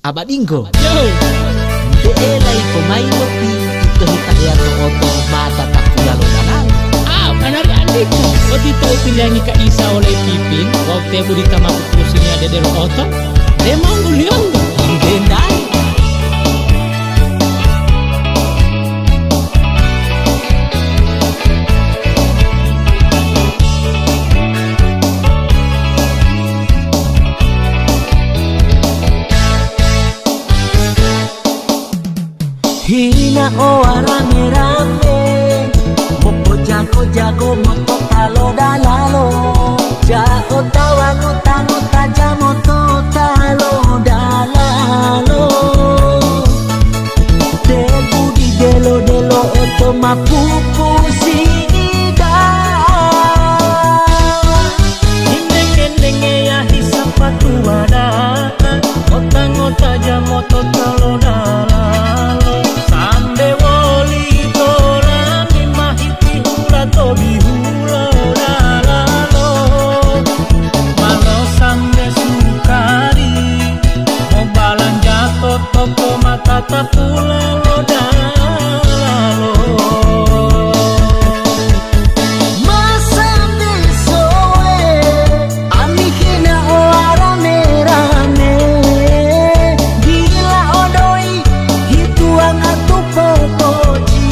Abadingko. Yo. Elay kumain kopi ito hitaya to oto mata takuyalo dalang. Panari adik. Waktu itu pilihan ka isa oleh pipin. Waktu ibu ditama putusinya dedero oto. Demang guliong. Dendai. Hina oa rame-rame Mopo jago-jago moto talo dalalo Jago tawango-tango taja moto talo dalalo Debu di delo-delo oto mapupu sida Indeng-indenge ya hisap patuada Otang-ota ja moto talo dalalo Tobi hula dalalo Malo sambe sukari Mau balanja toko mata tapula lo dalalo Masambe soe Amikina oa rame-rame Gila odoi hituang atu popoji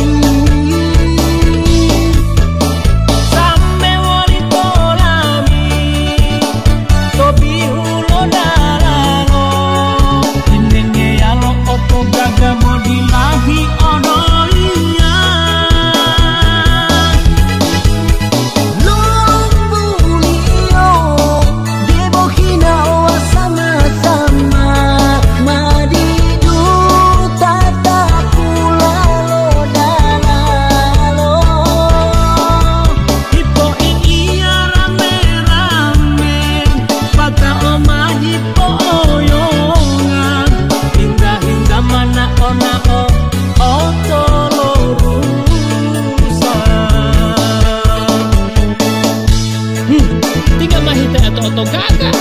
Oto gaga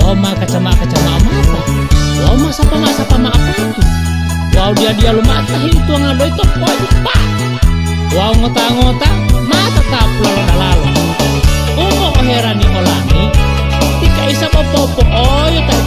Wama kacama mata Wama sapa apa itu Wow dia lumata itu ngado itu pak Wow ngota mata taplo dalalo Umo herani olani Tika isa popo oh ya tak